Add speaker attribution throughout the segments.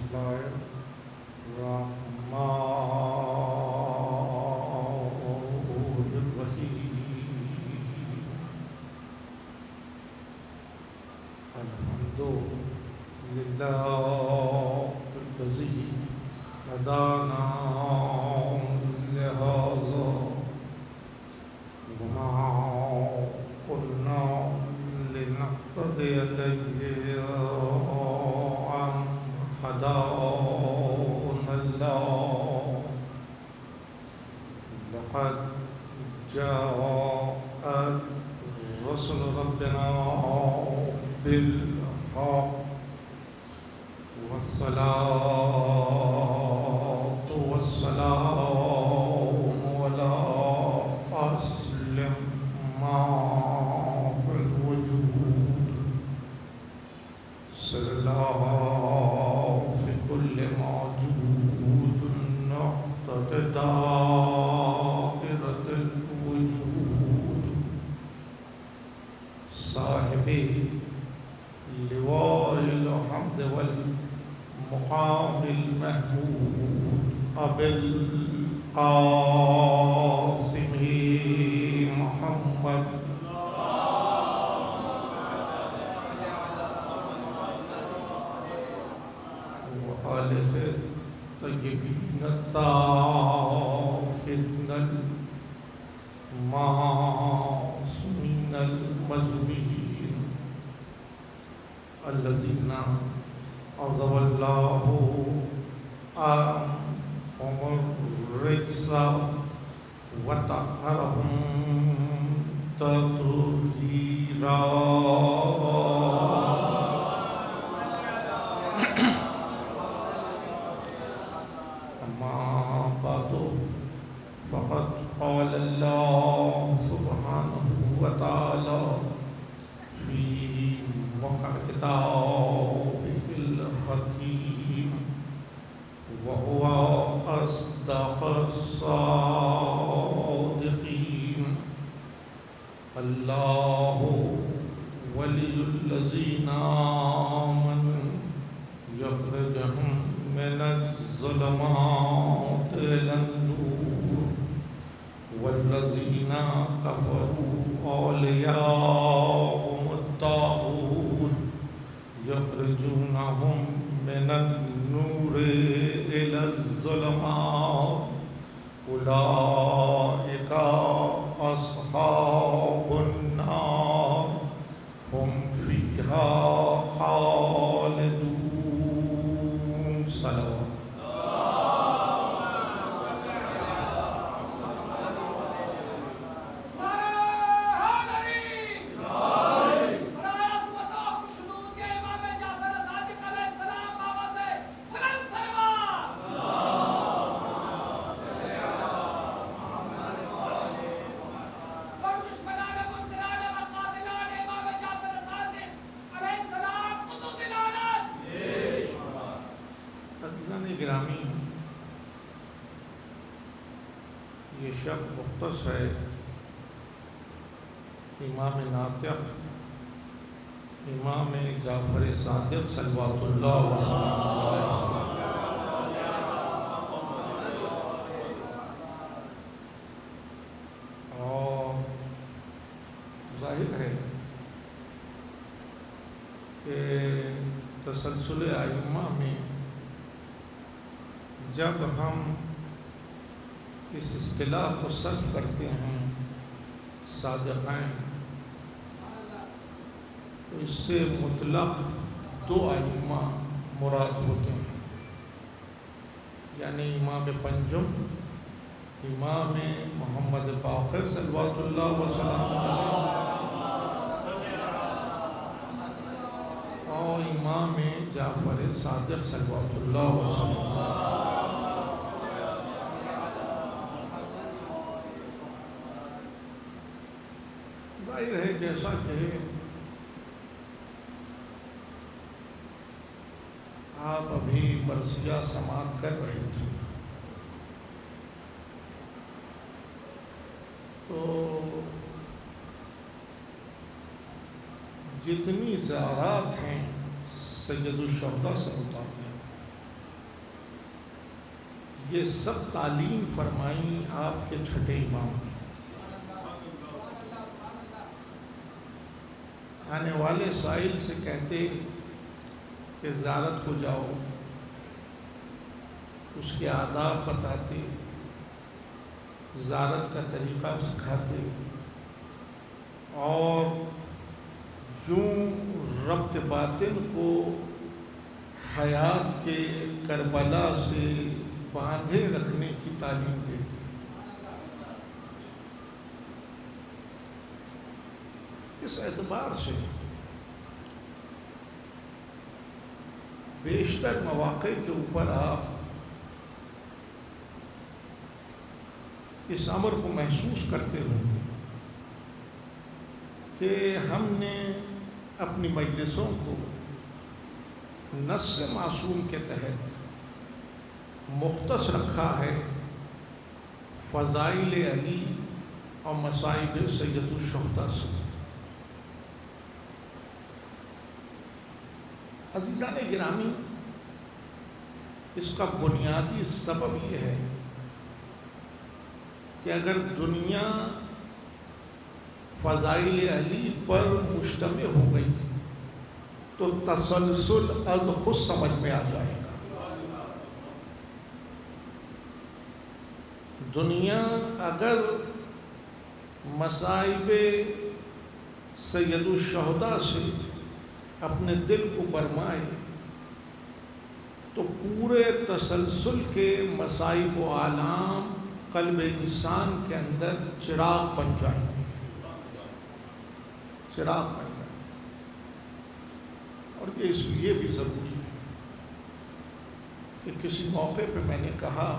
Speaker 1: الله الرحمن الرحيم الحمد لله الذي هدانا لهذا وما كنا لنهتدي لولا أن هدانا الله لقد جاءت رسل ربنا بالحق والصلاة والسلام على أسلم ما في الوجود صلى الله في كل موجود نقطة دائرة الوجود صاحب لواء الحمد والمقام المحمود أبي القاسم محمد وآله الطيبين الطاهرين المعصومين المظلومين الذين عذب الله عنهم الرجس وطهرهم تطهيرا. أما بعد فقد قال الله سبحانه وتعالى في موقع كتابه الحكيم وهو أصدق الصادقين الله ولي الذين آمنوا يخرجهم من الظلمات إلى النور والذين كفروا أولياءهم الطاغوت يخرجونهم من النور إلى الظلمات أولئك أصحاب النار هم فيها خالدون. صلوات. گرامی، یہ شب مختص ہے امام ناطق امام جعفر صادق صلوات اللہ وسلم اور ظاہر ہے کہ تسلسل ائمہ میں جب ہم اس اصطلاح کو صرف کرتے ہیں صادقین، تو اس سے مطلق دو ائمہ مراد ہوتے ہیں، یعنی امام پنجم امام محمد باقر صلوات اللہ وسلم اور امام جعفر صادق صلوات اللہ وسلم. ظاہر ہے جیسا کہ آپ ابھی مرثیہ سماعت کر رہے تھے تو جتنی زیارات ہیں سید الشہداء سے متعلق یہ سب تعلیم فرمائیں آپ کے چھٹے امام نے۔ آنے والے سائل سے کہتے کہ زیارت کو جاؤ، اس کے آداب بتاتے، زیارت کا طریقہ سکھاتے، اور یوں ربط باطن کو حیات کے کربلا سے باندھے رکھنے کی تعلیم دیتے۔ اس اعتبار سے بیشتر مواقع کے اوپر آپ اس امر کو محسوس کرتے ہوں گے کہ ہم نے اپنی مجلسوں کو نص معصوم کے تحت مختص رکھا ہے فضائل علی اور مصائب سید الشہداء سے۔ عزیزان گرامی، اس کا بنیادی سبب یہ ہے کہ اگر دنیا فضائل علی پر مجتمع ہو گئی تو تسلسل از خود سمجھ میں آ جائے گا۔ دنیا اگر مصائب سید الشہداء سے اپنے دل کو برمائے تو پورے تسلسل کے مصائب و آلام قلب انسان کے اندر چراغ بن جائیں گے، چراغ بن جائیں گے۔ اور یہ اس لیے بھی ضروری ہے کہ کسی موقع پہ میں نے کہا،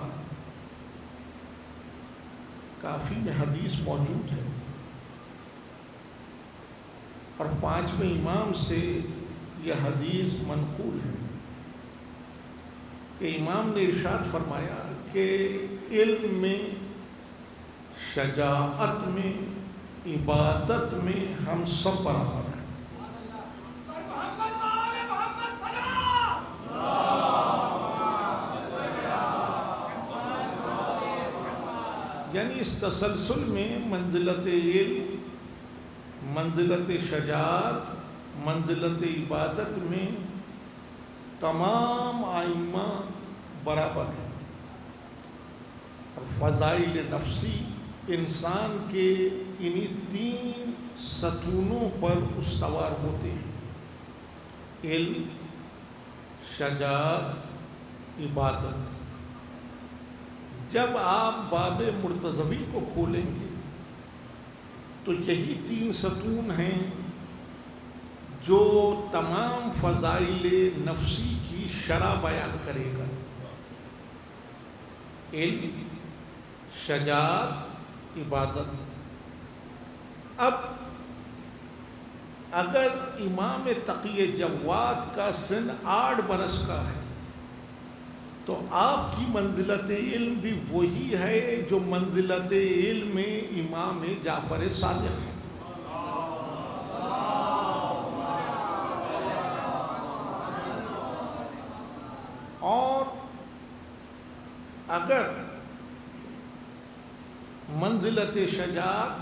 Speaker 1: کافی میں حدیث موجود ہے اور 5ویں امام سے یہ حدیث منقول ہے کہ امام نے ارشاد فرمایا کہ علم میں، شجاعت میں، عبادت میں ہم سب برابر ہیں۔ یعنی اس تسلسل میں منزلت علم، منزلت شجاعت، منزلت عبادت میں تمام ائمہ برابر ہیں۔ اور فضائل نفسی انسان کے انہی 3 ستونوں پر استوار ہوتے ہیں: علم، شجاعت، عبادت۔ جب آپ باب مرتضوی کو کھولیں گے تو یہی 3 ستون ہیں جو تمام فضائل نفسی کی شرح بیان کرے گا: علم، شجاعت، عبادت۔ اب اگر امام تقی جواد کا سن 8 برس کا ہے تو آپ کی منزلت علم بھی وہی ہے جو منزلت علم میں امام جعفر صادق ہے۔ اور اگر منزلت شجاعت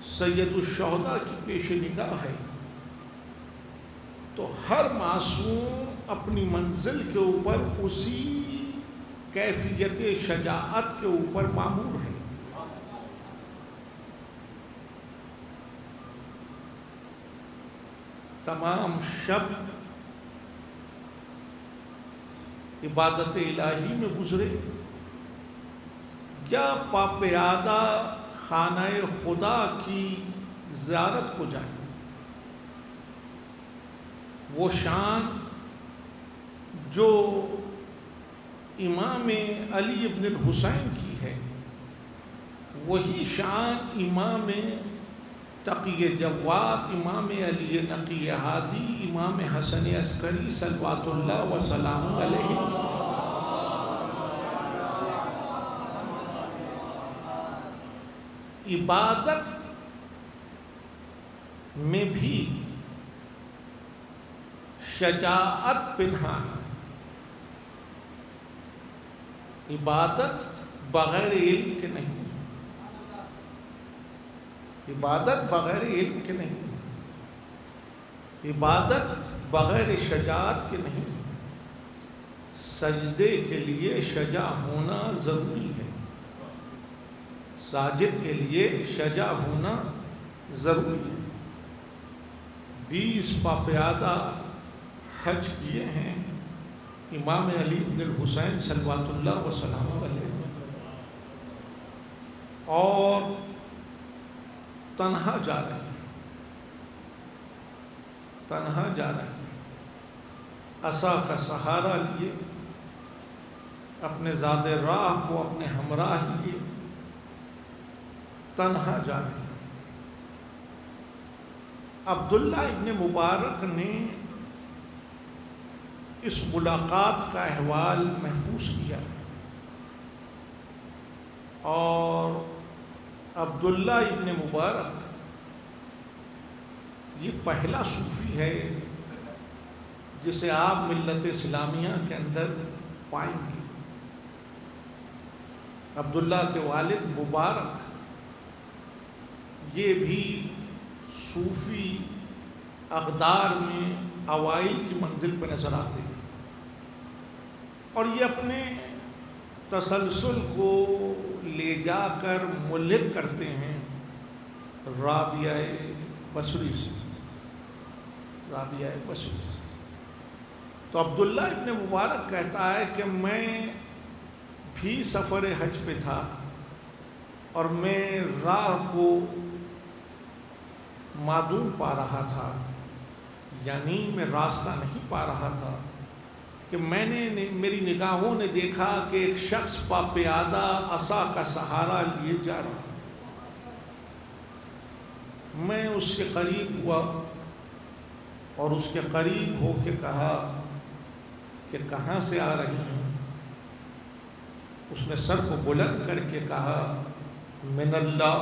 Speaker 1: سید الشہداء کی پیش نگاہ ہے تو ہر معصوم اپنی منزل کے اوپر اسی کیفیت شجاعت کے اوپر مامور ہے۔ تمام شب عبادت الہی میں گزرے یا پاپیادہ خانہ خدا کی زیارت کو جائیں، وہ شان جو امام علی ابن الحسین کی ہے وہی شان امام تقی جواد، امام علی نقی ہادی، امام حسن عسکری صلوات اللہ وسلام علیہ عبادت میں بھی شجاعت پنہا ہے۔ عبادت بغیر علم کے نہیں، عبادت بغیر علم کے نہیں، عبادت بغیر شجاعت کے نہیں، سجدے کے لیے شجاع ہونا ضروری ہے، ساجد کے لیے شجاع ہونا ضروری ہے۔ 20 پاپیادہ حج کیے ہیں امام علی بن الحسین صلوات اللہ وسلام علیہ، اور تنہا جا رہے ہیں، تنہا جا رہے ہیں، عصا کا سہارا لیے، اپنے زاد راہ کو اپنے ہمراہ لیے تنہا جا رہے ہیں۔ عبداللہ ابن مبارک نے اس ملاقات کا احوال محفوظ کیا، اور عبداللہ ابن مبارک یہ پہلا صوفی ہے جسے آپ ملت اسلامیہ کے اندر پائیں گے۔ عبداللہ کے والد مبارک یہ بھی صوفی اقدار میں اوائل کی منزل پہ نظر آتے ہیں، اور یہ اپنے تسلسل کو لے جا کر ملحق کرتے ہیں رابعہ بصری سے، رابعہ بصری سے۔ تو عبداللہ ابن مبارک کہتا ہے کہ میں بھی سفر حج پہ تھا، اور میں راہ کو معدوم پا رہا تھا، یعنی میں راستہ نہیں پا رہا تھا، کہ میں نے میری نگاہوں نے دیکھا کہ ایک شخص پاپیادہ عصا کا سہارا لیے جا رہا، میں اس کے قریب ہوا اور اس کے قریب ہو کے کہا کہ کہاں سے آ رہی ہیں؟ اس نے سر کو بلند کر کے کہا من اللہ۔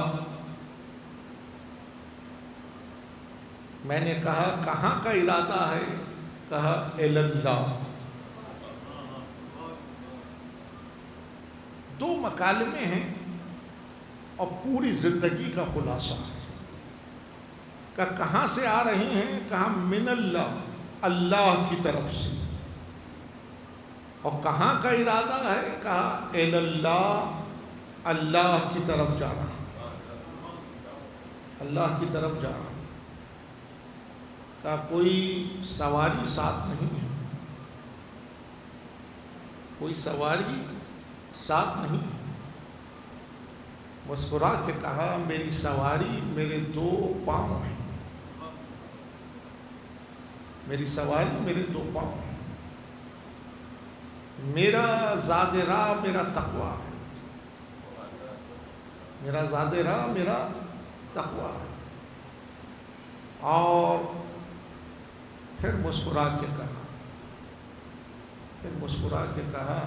Speaker 1: میں نے کہا کہاں کا ارادہ ہے؟ کہا اللہ۔ دو مکالمے ہیں اور پوری زندگی کا خلاصہ ہے۔ کہ کہاں سے آ رہی ہیں؟ کہا من اللہ، اللہ کی طرف سے۔ اور کہاں کا ارادہ ہے؟ کہا اللہ، اللہ کی طرف جا رہا، اللہ کی طرف جا رہا۔ کہا کوئی سواری ساتھ نہیں ہے، کوئی سواری ساتھ نہیں ہے۔ مسکرا کے کہا میری سواری میرے 2 پاؤں ہیں، میری سواری میرے 2 پاؤں ہیں، میرا زاد راہ میرا تقویٰ ہے، میرا زاد راہ میرا تقویٰ ہے۔ اور پھر مسکرا کے کہا، پھر مسکرا کے کہا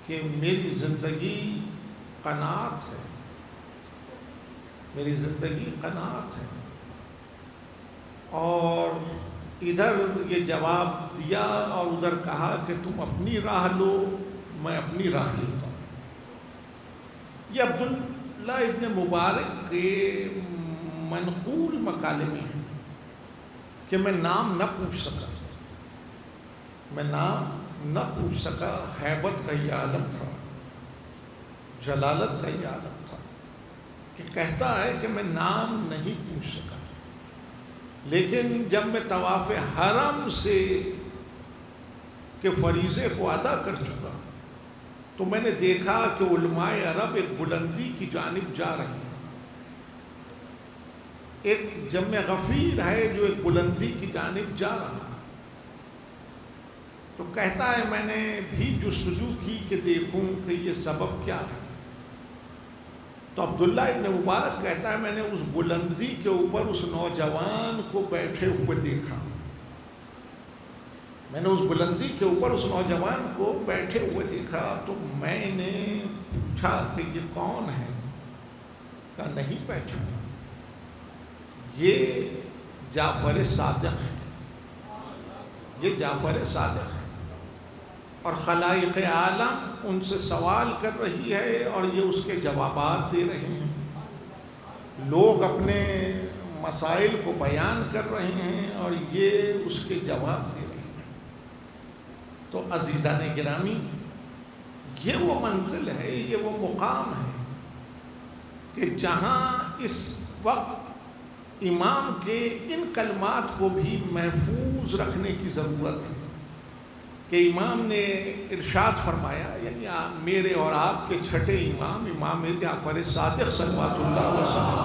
Speaker 1: کہ میری زندگی قناعت ہے، میری زندگی قناعت ہے۔ اور ادھر یہ جواب دیا اور ادھر کہا کہ تم اپنی راہ لو، میں اپنی راہ لیتا ہوں۔ یہ عبداللہ ابن مبارک کے منقول مکالمے ہیں کہ میں نام نہ پوچھ سکا، میں نام نہ پوچھ سکا۔ ہیبت کا یہ عالم تھا، جلالت کا یہ عالم تھا کہ کہتا ہے کہ میں نام نہیں پوچھ سکا، لیکن جب میں طواف حرم سے کے فریضے کو ادا کر چکا تو میں نے دیکھا کہ علماء عرب ایک بلندی کی جانب جا رہی ہیں، ایک جمع غفیر ہے جو ایک بلندی کی جانب جا رہا۔ تو کہتا ہے میں نے بھی جستجو کی کہ دیکھوں کہ یہ سبب کیا ہے۔ تو عبداللہ ابن مبارک کہتا ہے میں نے اس بلندی کے اوپر اس نوجوان کو بیٹھے ہوئے دیکھا، میں نے اس بلندی کے اوپر اس نوجوان کو بیٹھے ہوئے دیکھا، تو میں نے پوچھا کہ یہ کون ہے؟ کہا نہیں پہچانا، یہ جعفر صادق ہے، یہ جعفر صادق ہے۔ اور خلائق عالم ان سے سوال کر رہی ہے اور یہ اس کے جوابات دے رہے ہیں. لوگ اپنے مسائل کو بیان کر رہے ہیں اور یہ اس کے جواب دے رہے ہیں. تو عزیزان گرامی، یہ وہ منزل ہے، یہ وہ مقام ہے کہ جہاں اس وقت امام کے ان کلمات کو بھی محفوظ رکھنے کی ضرورت ہے کہ امام نے ارشاد فرمایا، یعنی میرے اور آپ کے چھٹے امام، امام جعفر صادق صلوات اللہ وسلم،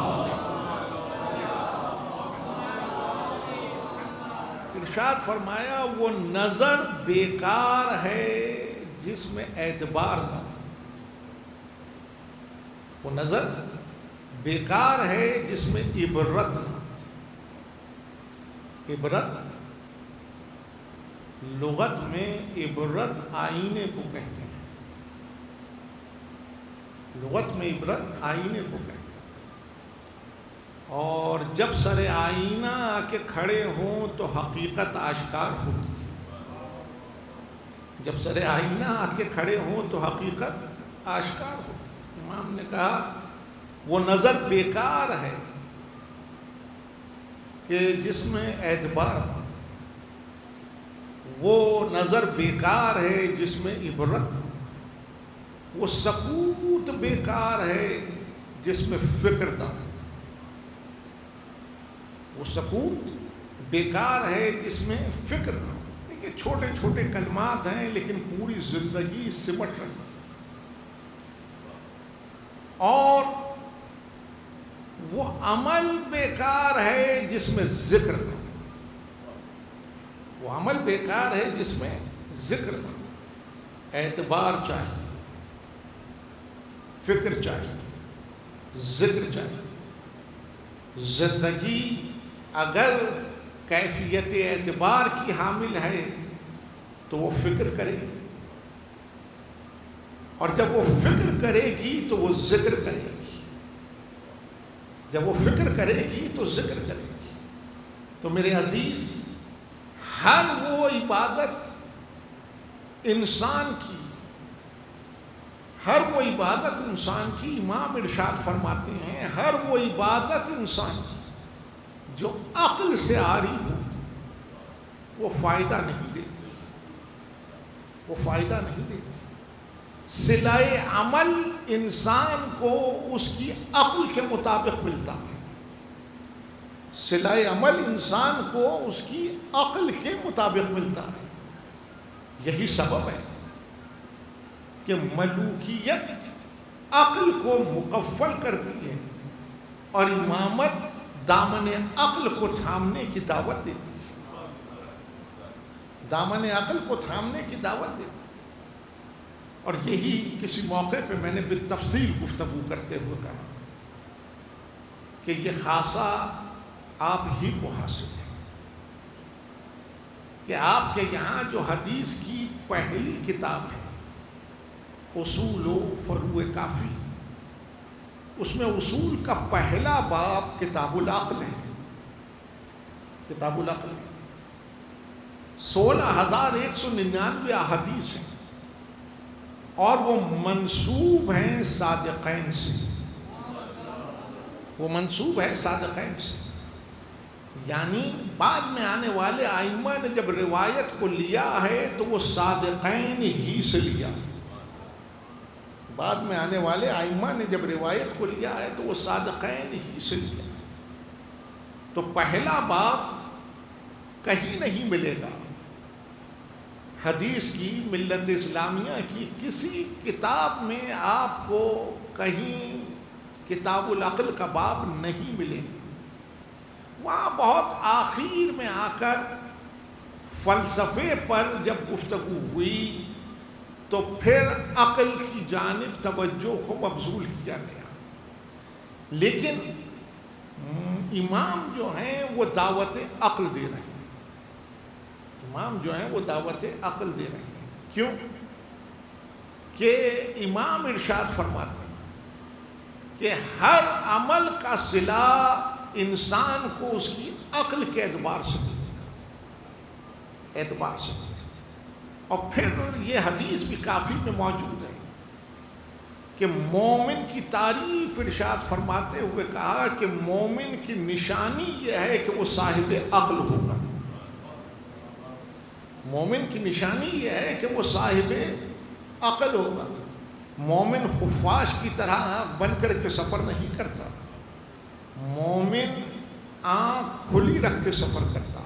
Speaker 1: ارشاد فرمایا وہ نظر بیکار ہے جس میں اعتبار نہ ہو. وہ نظر بیکار ہے جس میں عبرت نہ ہو. عبرت لغت میں عبرت آئینے کو کہتے ہیں. لغت میں عبرت آئینے کو کہتے ہیں. اور جب سر آئینہ آ کے کھڑے ہوں تو حقیقت آشکار ہوتی ہے. جب سر آئینہ آ کے کھڑے ہوں تو حقیقت آشکار ہوتی ہے. امام نے کہا وہ نظر بیکار ہے کہ جس میں اعتبار نہ. وہ نظر بیکار ہے جس میں عبرت نہ. وہ سکوت بیکار ہے جس میں فکر نہ. وہ سکوت بیکار ہے جس میں فکر نہ. دیکھیں چھوٹے چھوٹے کلمات ہیں لیکن پوری زندگی سمٹ رہی ہے. اور وہ عمل بیکار ہے جس میں ذکر نہ. وہ عمل بیکار ہے جس میں ذکر نہ. اعتبار چاہیے، فکر چاہیے، ذکر چاہیے. زندگی اگر کیفیت اعتبار کی حامل ہے تو وہ فکر کرے گی، اور جب وہ فکر کرے گی تو وہ ذکر کرے گی. جب وہ فکر کرے گی تو ذکر کرے گی. تو میرے عزیز، ہر وہ عبادت انسان کی، ہر وہ عبادت انسان کی، امام ارشاد فرماتے ہیں ہر وہ عبادت انسان کی جو عقل سے عاری ہوتی وہ فائدہ نہیں دیتی. وہ فائدہ نہیں دیتی. صلہ عمل انسان کو اس کی عقل کے مطابق ملتا ہے. صلہ عمل انسان کو اس کی عقل کے مطابق ملتا ہے. یہی سبب ہے کہ ملوکیت عقل کو مکفل کرتی ہے اور امامت دامن عقل کو تھامنے کی دعوت دیتی ہے. دامن عقل کو تھامنے کی دعوت دیتی ہے. اور یہی کسی موقع پہ میں نے بالتفصیل گفتگو کرتے ہوئے کہا کہ یہ خاصہ آپ ہی کو حاصل ہے کہ آپ کے یہاں جو حدیث کی پہلی کتاب ہے اصول و فروع کافی، اس میں اصول کا پہلا باب کتاب العقل ہے. کتاب العقل ہے. 16,199 احادیث ہیں اور وہ منسوب ہیں صادقین سے. وہ منسوب ہے صادقین سے. یعنی بعد میں آنے والے ائمہ نے جب روایت کو لیا ہے تو وہ صادقین ہی سے لیا. بعد میں آنے والے ائمہ نے جب روایت کو لیا ہے تو وہ صادقین ہی سے لیا. تو پہلا باب کہیں نہیں ملے گا حدیث کی، ملت اسلامیہ کی کسی کتاب میں آپ کو کہیں کتاب العقل کا باب نہیں ملے گا. وہاں بہت آخر میں آ کر فلسفے پر جب گفتگو ہوئی تو پھر عقل کی جانب توجہ کو مبذول کیا گیا. لیکن امام جو ہیں وہ دعوت عقل دے رہے ہیں. امام جو ہیں وہ دعوت عقل دے رہے ہیں. کیوں؟ کہ امام ارشاد فرماتے ہیں کہ ہر عمل کا صلہ انسان کو اس کی عقل کے اعتبار سے ملے گا. اعتبار سے ملے گا. اور پھر یہ حدیث بھی کافی میں موجود ہے کہ مومن کی تعریف ارشاد فرماتے ہوئے کہا کہ مومن کی نشانی یہ ہے کہ وہ صاحب عقل ہوگا. مومن کی نشانی یہ ہے کہ وہ صاحب عقل ہوگا. مومن خفاش کی طرح آنکھ بند کر کے سفر نہیں کرتا. مومن آنکھ کھلی رکھ کے سفر کرتا.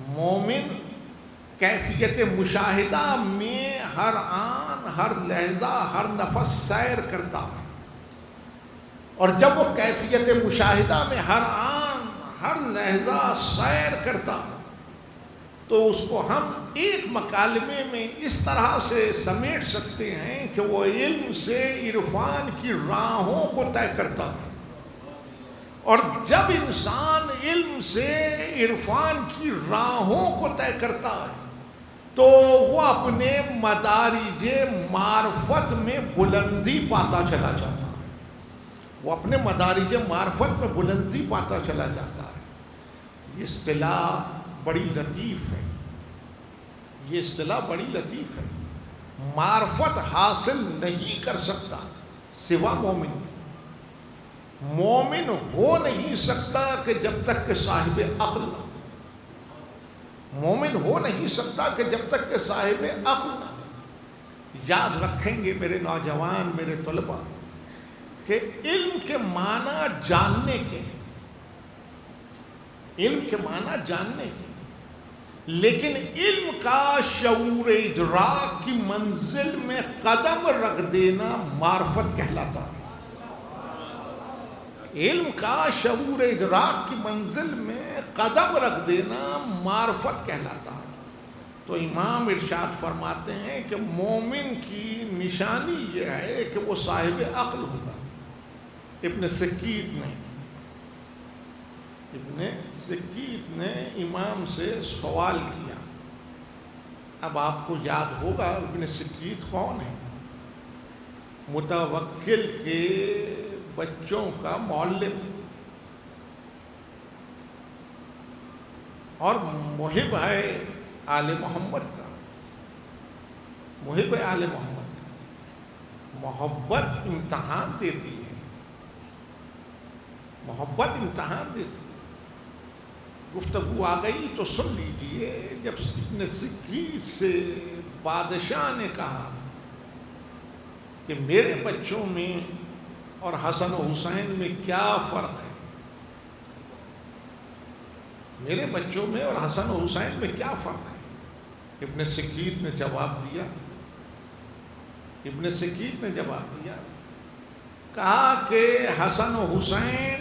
Speaker 1: مومن کیفیت مشاہدہ میں ہر آن ہر لحظہ ہر نفس سیر کرتا ہے. اور جب وہ کیفیت مشاہدہ میں ہر آن ہر لحظہ سیر کرتا ہے تو اس کو ہم ایک مکالمے میں اس طرح سے سمیٹ سکتے ہیں کہ وہ علم سے عرفان کی راہوں کو طے کرتا ہے. اور جب انسان علم سے عرفان کی راہوں کو طے کرتا ہے تو وہ اپنے مدارج معرفت میں بلندی پاتا چلا جاتا ہے. وہ اپنے مدارج معرفت میں بلندی پاتا چلا جاتا ہے. یہ اصطلاح بڑی لطیف ہے. یہ اصطلاح بڑی لطیف ہے. معرفت حاصل نہیں کر سکتا سوا مومن کی. مومن ہو نہیں سکتا کہ جب تک کہ صاحب عقل نہ. مومن ہو نہیں سکتا کہ جب تک کہ صاحب عقل نہ. یاد رکھیں گے میرے نوجوان، میرے طلباء، کہ علم کے معنی جاننے کے، علم کے معنی جاننے کے، لیکن علم کا شعور ادراک کی منزل میں قدم رکھ دینا معرفت کہلاتا ہے. علم کا شعور ادراک کی منزل میں قدم رکھ دینا معرفت کہلاتا ہے. تو امام ارشاد فرماتے ہیں کہ مومن کی نشانی یہ ہے کہ وہ صاحب عقل ہوگا. ابن سکیت نے امام سے سوال کیا. اب آپ کو یاد ہوگا ابن سکیت کون ہے؟ متوکل کے بچوں کا معلم اور محب ہے آل محمد کا. محب آل محمد کا. محبت امتحان دیتی ہے. محبت امتحان دیتی ہے. گفتگو آ گئی تو سن لیجئے. جب ابن سکیت سے بادشاہ نے کہا کہ میرے بچوں میں اور حسن و حسین میں کیا فرق ہے، میرے بچوں میں اور حسن و حسین میں کیا فرق ہے، ابن سکیت نے جواب دیا. ابن سکیت نے جواب دیا، کہا کہ حسن و حسین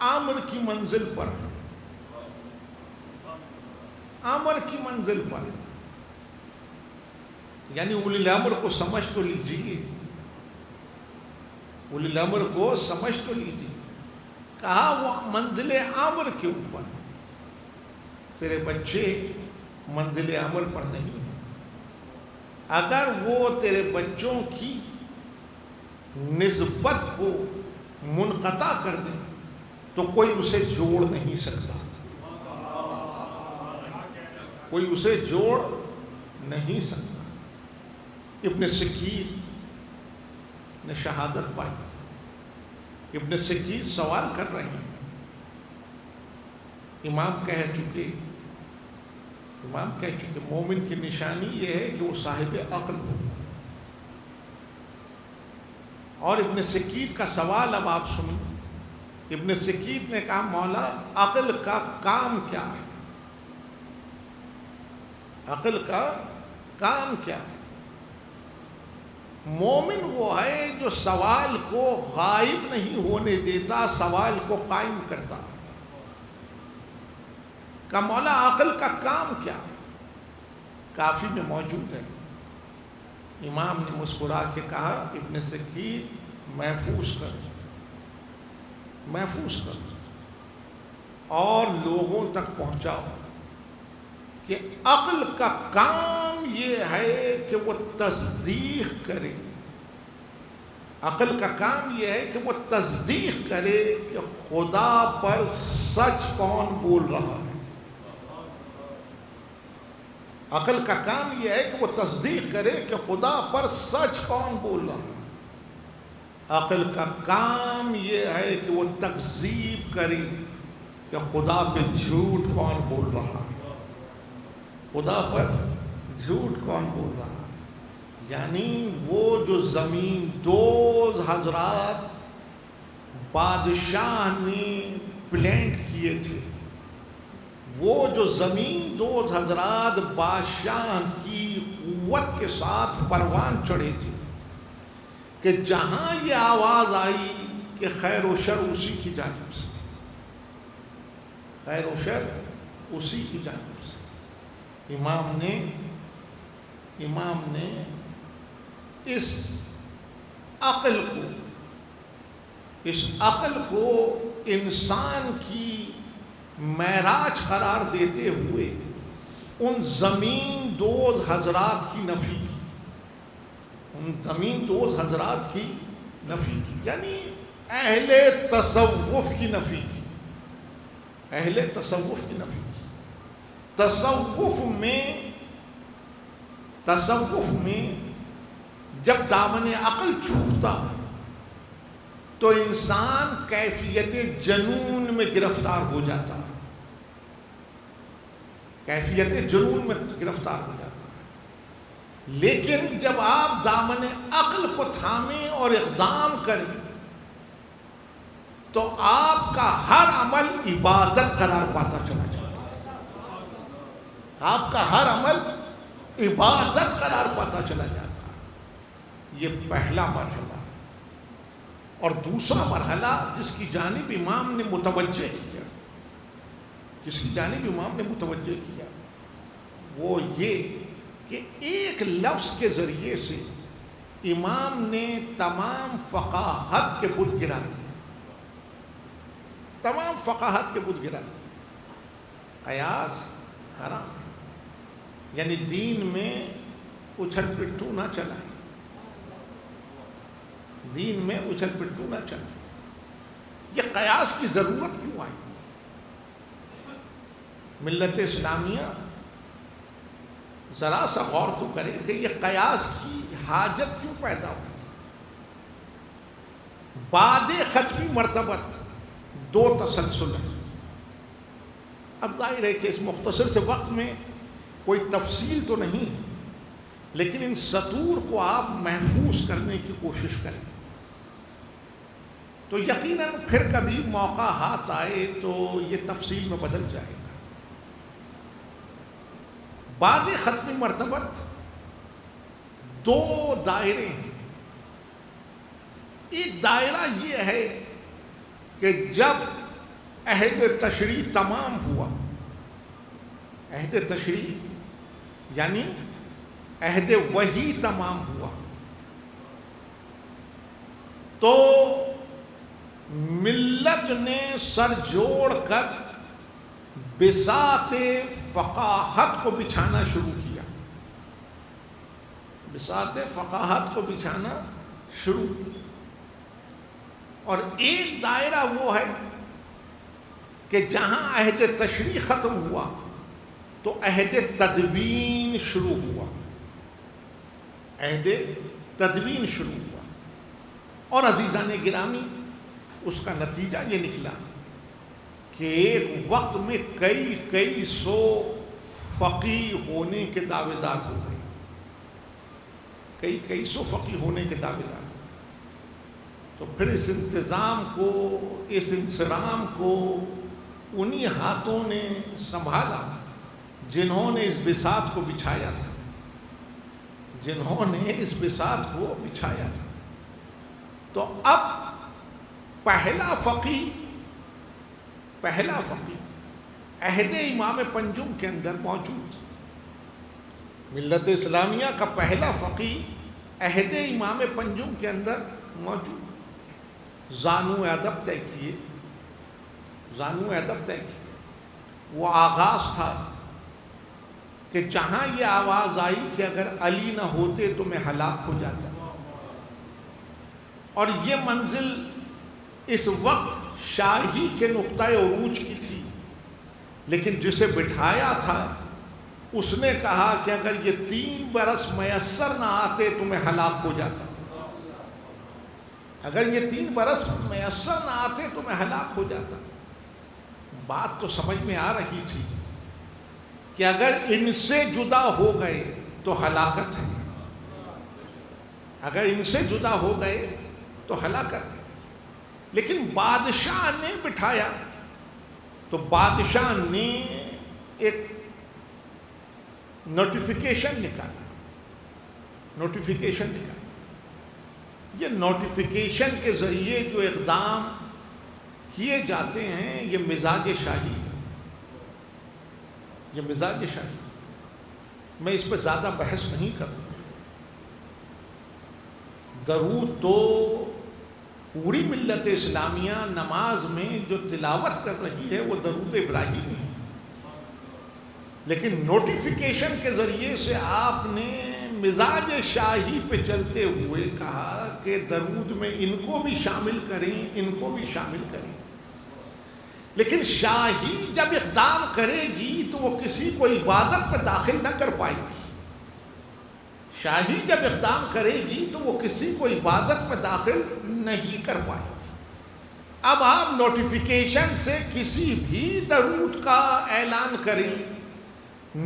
Speaker 1: عامر کی منزل پر ہے. عامر کی منزل پر ہے. یعنی اولی الامر کو سمجھ تو لیجیے، اولی الامر کو سمجھ تو لیجیے. کہا وہ منزل عامر کے اوپر، تیرے بچے منزل عامر پر نہیں ہیں. اگر وہ تیرے بچوں کی نسبت کو منقطع کر دیں تو کوئی اسے جوڑ نہیں سکتا. کوئی اسے جوڑ نہیں سکتا. ابن سکیت نے شہادت پائی. ابن سکیت سوال کر رہے ہیں. امام کہہ چکے مومن کی نشانی یہ ہے کہ وہ صاحب عقل ہو. اور ابن سکیت کا سوال اب آپ سنیں. ابن سکیت نے کہا مولا عقل کا کام کیا ہے؟ عقل کا کام کیا ہے؟ مومن وہ ہے جو سوال کو غائب نہیں ہونے دیتا، سوال کو قائم کرتا. کہ مولا عقل کا کام کیا ہے؟ کافی میں موجود ہے. امام نے مسکرا کے کہا ابن سکیت محفوظ کر اور لوگوں تک پہنچاؤ کہ عقل کا کام یہ ہے کہ وہ تصدیق کرے. عقل کا کام یہ ہے کہ وہ تصدیق کرے کہ خدا پر سچ کون بول رہا ہے. عقل کا کام یہ ہے کہ وہ تصدیق کرے کہ خدا پر سچ کون بول رہا ہے. عقل کا کام یہ ہے کہ وہ تکذیب کرے کہ خدا پہ جھوٹ کون بول رہا ہے, خدا پر جھوٹ کون بول رہا ہے. یعنی وہ جو زمین دوز حضرات بادشاہ نے پلانٹ کیے تھے, وہ جو زمین دوز حضرات بادشاہ کی قوت کے ساتھ پروان چڑھے تھے کہ جہاں یہ آواز آئی کہ خیر و شر اسی کی جانب سے, خیر و شر اسی کی جانب سے, امام نے اس عقل کو انسان کی معراج قرار دیتے ہوئے ان زمین دوز حضرات کی نفی کی, ان زمین دوز حضرات کی نفی کی, یعنی اہل تصوف کی نفی کی, اہل تصوف کی نفی کی. تصوف میں جب دامن عقل چھوٹتا تو انسان کیفیت جنون میں گرفتار ہو جاتا ہے, کیفیت جنون میں گرفتار ہو جاتا ہے. لیکن جب آپ دامن عقل کو تھامیں اور اقدام کریں تو آپ کا ہر عمل عبادت قرار پاتا چلا جاتا ہے, آپ کا ہر عمل عبادت قرار پاتا چلا جاتا ہے. یہ پہلا مرحلہ. اور دوسرا مرحلہ جس کی جانب امام نے متوجہ کیا, جس کی جانب امام نے متوجہ کیا, وہ یہ کہ ایک لفظ کے ذریعے سے امام نے تمام فقاہت کے بت گرا دیے, تمام فقاہت کے بت گرا دیے. قیاس حرام ہے, یعنی دین میں اچھل پٹھو نہ چلائیں, دین میں اچھل پٹھو نہ چلائیں. یہ قیاس کی ضرورت کیوں آئی؟ ملت اسلامیہ ذرا سا غور تو کرے کہ یہ قیاس کی حاجت کیوں پیدا ہوئی. بعد ختمی مرتبت دو تسلسل ہیں. اب ظاہر ہے کہ اس مختصر سے وقت میں کوئی تفصیل تو نہیں, لیکن ان سطور کو آپ محفوظ کرنے کی کوشش کریں تو یقیناً پھر کبھی موقع ہاتھ آئے تو یہ تفصیل میں بدل جائے گا. بعد ختمی مرتبت دو دائرے ہیں. ایک دائرہ یہ ہے کہ جب عہد تشریع تمام ہوا, عہد تشریع یعنی عہد وحی تمام ہوا, تو ملت نے سر جوڑ کر بساط فقاہت کو بچھانا شروع کیا, بساط فقاہت کو بچھانا شروع کیا. اور ایک دائرہ وہ ہے کہ جہاں عہد تشریع ختم ہوا تو عہد تدوین شروع ہوا, عہد تدوین شروع ہوا. اور عزیزان گرامی, اس کا نتیجہ یہ نکلا کہ ایک وقت میں کئی سو فقیہ ہونے کے دعوے دار ہو گئے, کئی سو فقیہ ہونے کے دعوے دار. تو پھر اس انتظام کو, اس انصرام کو انہی ہاتھوں نے سنبھالا جنہوں نے اس بساط کو بچھایا تھا, جنہوں نے اس بساط کو بچھایا تھا. تو اب پہلا فقیہ عہد امام پنجم کے اندر موجود. ملت اسلامیہ کا پہلا فقیہ عہد امام پنجم کے اندر موجود. زانو ادب طے کیے, وہ آغاز تھا کہ جہاں یہ آواز آئی کہ اگر علی نہ ہوتے تو میں ہلاک ہو جاتا, اور یہ منزل اس وقت شاہی کے نقطۂ عروج کی تھی, لیکن جسے بٹھایا تھا اس نے کہا کہ اگر یہ 3 برس میسر نہ آتے تو میں ہلاک ہو جاتا، اگر یہ 3 برس میسر نہ آتے تو میں ہلاک ہو جاتا۔ بات تو سمجھ میں آ رہی تھی کہ اگر ان سے جدا ہو گئے تو ہلاکت ہے، اگر ان سے جدا ہو گئے تو ہلاکت ہے۔ لیکن بادشاہ نے بٹھایا تو بادشاہ نے ایک نوٹیفیکیشن نکالا، یہ نوٹیفیکیشن کے ذریعے جو اقدام کیے جاتے ہیں یہ مزاج شاہی ہے، یہ مزاج شاہی۔ میں اس پہ زیادہ بحث نہیں کروں، درود تو پوری ملت اسلامیہ نماز میں جو تلاوت کر رہی ہے وہ درود ابراہیمی ہے، لیکن نوٹیفیکیشن کے ذریعے سے آپ نے مزاج شاہی پہ چلتے ہوئے کہا کہ درود میں ان کو بھی شامل کریں، ان کو بھی شامل کریں۔ لیکن شاہی جب اقدام کرے گی تو وہ کسی کو عبادت میں داخل نہ کر پائے گی، شاہی جب اقدام کرے گی تو وہ کسی کو عبادت میں داخل نہیں کر پائے گی۔ اب آپ نوٹیفیکیشن سے کسی بھی درود کا اعلان کریں،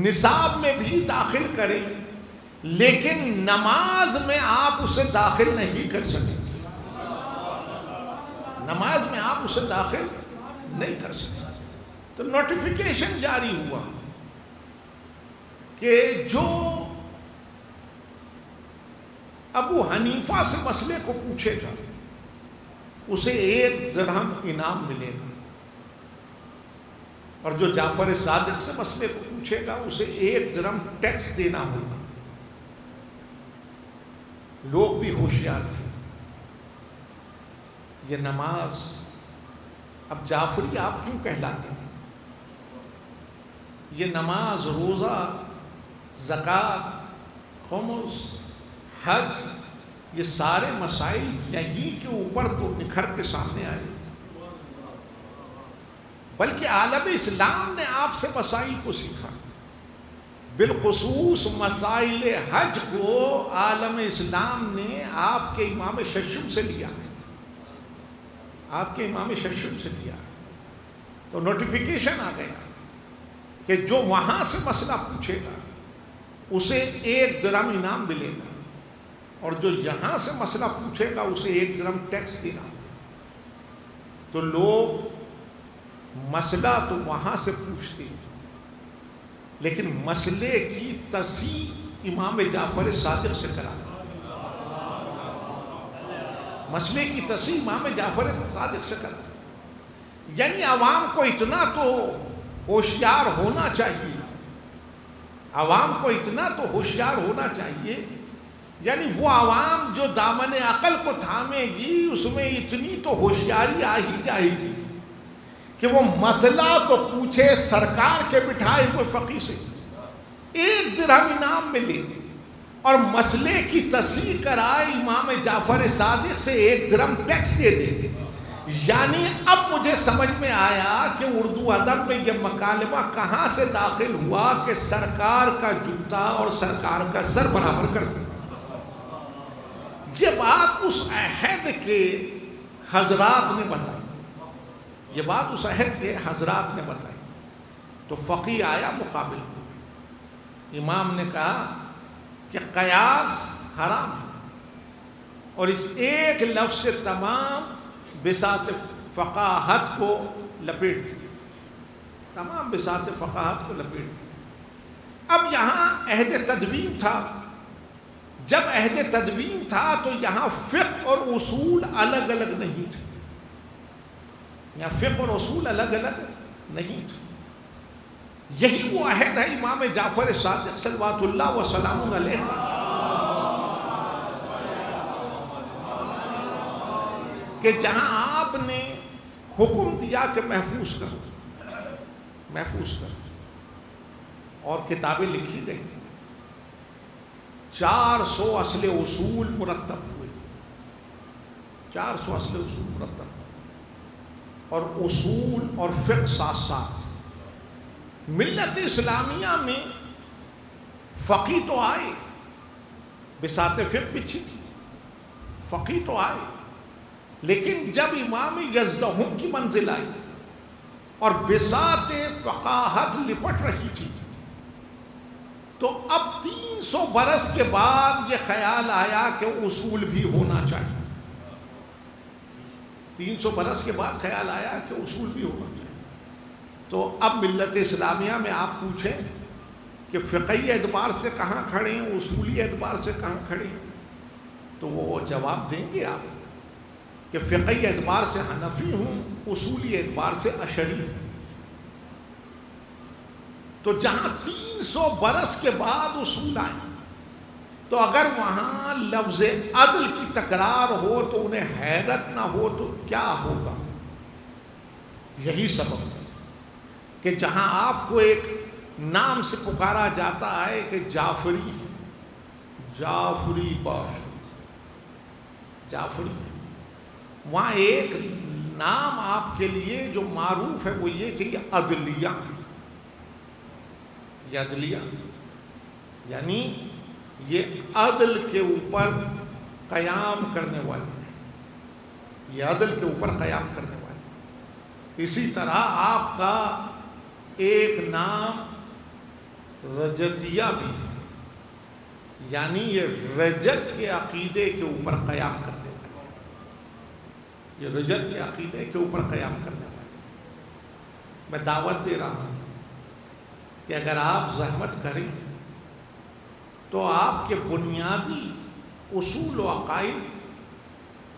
Speaker 1: نصاب میں بھی داخل کریں، لیکن نماز میں آپ اسے داخل نہیں کر سکیں گے، نماز میں آپ اسے داخل نہیں کر سکیں۔ تو نوٹیفیکیشن جاری ہوا کہ جو ابو حنیفہ سے مسئلے کو پوچھے گا اسے 1 درہم انعام ملے گا، اور جو جعفر صادق سے مسئلے کو پوچھے گا اسے 1 درہم ٹیکس دینا ہوگا۔ لوگ بھی ہوشیار تھے، یہ نماز اب جعفری آپ کیوں کہلاتے ہیں؟ یہ نماز، روزہ، زکوٰۃ، خمس، حج، یہ سارے مسائل یہیں کے اوپر تو نکھر کے سامنے آئے، بلکہ عالم اسلام نے آپ سے مسائل کو سیکھا، بالخصوص مسائل حج کو عالم اسلام نے آپ کے امام ششم سے لیا ہے، آپ کے امام ششم سے لیا ہے۔ تو نوٹیفیکیشن آ گیا کہ جو وہاں سے مسئلہ پوچھے گا اسے 1 درہم انعام ملے گا، اور جو یہاں سے مسئلہ پوچھے گا اسے 1 درہم ٹیکس دینا۔ تو لوگ مسئلہ تو وہاں سے پوچھتے ہیں، لیکن مسئلے کی تصحیح امام جعفر صادق سے کراتے، مسئلے کی تصحیح امام جعفر صادق سے کراتے۔ یعنی عوام کو اتنا تو ہوشیار ہونا چاہیے، عوام کو اتنا تو ہوشیار ہونا چاہیے، یعنی وہ عوام جو دامن عقل کو تھامے گی اس میں اتنی تو ہوشیاری آ ہی جائے گی کہ وہ مسئلہ تو پوچھے سرکار کے بٹھائے ہوئے فقی سے، 1 درہم انعام ملے، اور مسئلے کی تصحیح کرائے امام جعفر صادق سے 1 درہم ٹیکس دے دے۔ یعنی اب مجھے سمجھ میں آیا کہ اردو ادب میں یہ مکالمہ کہاں سے داخل ہوا کہ سرکار کا جوتا اور سرکار کا سر برابر کر دو۔ یہ بات اس عہد کے حضرات نے بتائی، یہ بات اس عہد کے حضرات نے بتائی۔ تو فقی آیا مقابل کو، امام نے کہا کہ قیاس حرام ہے، اور اس ایک لفظ سے تمام بساط فقاہت کو لپیٹ دیا، تمام بساط فقاہت کو لپیٹ دیا۔ اب یہاں عہد تدوین تھا، جب عہد تدوین تھا تو یہاں فقہ اور اصول الگ الگ نہیں تھے، یہاں فقہ اور اصول الگ الگ نہیں تھے۔ یہی وہ عہد ہے امام جعفر صادق صلوات اللہ وسلام علیہ کا، کہ جہاں آپ نے حکم دیا کہ محفوظ کرو، محفوظ کرو، اور کتابیں لکھی گئی، 400 اصل اصول مرتب ہوئے، 400 اصل اصول مرتب ہوئے، اور اصول اور فقہ ساتھ ساتھ۔ ملت اسلامیہ میں فقی تو آئے، بساط فقہ بچھی تھی، فقی تو آئے، لیکن جب امام یزدہم کی منزل آئی اور بساط فقاہت لپٹ رہی تھی، تو اب 300 برس کے بعد یہ خیال آیا کہ اصول بھی ہونا چاہیے. 300 برس کے بعد خیال آیا کہ اصول بھی ہونا چاہیے. تو اب ملت اسلامیہ میں آپ پوچھیں کہ فقہی اعتبار سے کہاں کھڑے ہیں، اصولی اعتبار سے کہاں کھڑے ہیں، تو وہ جواب دیں گے آپ کہ فقہی اعتبار سے حنفی ہوں، اصولی اعتبار سے اشعری ہوں. تو جہاں 300 برس کے بعد اصول آئے، تو اگر وہاں لفظ عدل کی تکرار ہو تو انہیں حیرت نہ ہو تو کیا ہوگا؟ یہی سبب ہے کہ جہاں آپ کو ایک نام سے پکارا جاتا ہے کہ جعفری ہے، جعفری بادشاہ، جعفری ہے، وہاں ایک نام آپ کے لیے جو معروف ہے وہ یہ کہ یہ عدلیہ، یہ عدلیہ یعنی یہ عدل کے اوپر قیام کرنے والے ہیں، یہ عدل کے اوپر قیام کرنے والے ہیں. اسی طرح آپ کا ایک نام رجتیہ بھی ہے، یعنی یہ رجت کے عقیدے کے اوپر قیام کرنے والے ہیں، یہ رجت کے عقیدے کے اوپر قیام کرنے والے ہیں. میں دعوت دے رہا ہوں کہ اگر آپ زحمت کریں تو آپ کے بنیادی اصول و عقائد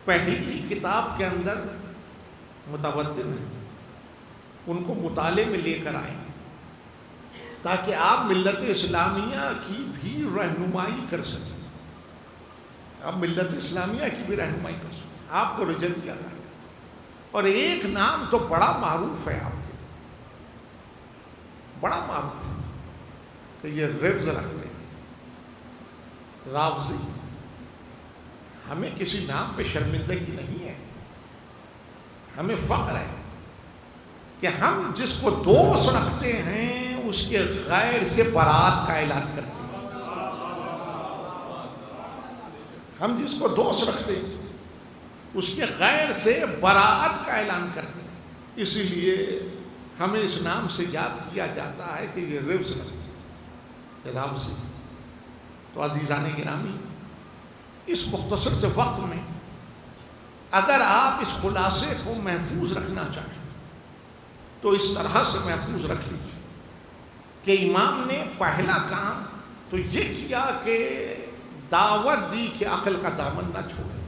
Speaker 1: پہلی کتاب کے اندر متوطن ہیں، ان کو مطالعے میں لے کر آئیں تاکہ آپ ملت اسلامیہ کی بھی رہنمائی کر سکیں، آپ ملت اسلامیہ کی بھی رہنمائی کر سکیں. آپ کو رجتیہ کہا جاتا ہے، اور ایک نام تو بڑا معروف ہے آپ کے، بڑا معروف ہے کہ یہ رفظ رکھتے ہیں، رافضی. ہمیں کسی نام پہ شرمندگی نہیں ہے، ہمیں فخر ہے کہ ہم جس کو دوست رکھتے ہیں اس کے غیر سے برات کا اعلان کرتے ہیں. ہم جس کو دوست رکھتے ہیں اس کے غیر سے براءت کا اعلان کرتے ہیں، اسی لیے ہمیں اس نام سے یاد کیا جاتا ہے کہ یہ رفظ رکھتے ہیں، یہ رافضی. تو عزیزان گرامی، اس مختصر سے وقت میں اگر آپ اس خلاصے کو محفوظ رکھنا چاہیں تو اس طرح سے محفوظ رکھ لیجیے کہ امام نے پہلا کام تو یہ کیا کہ دعوت دی کہ عقل کا دامن نہ چھوڑے.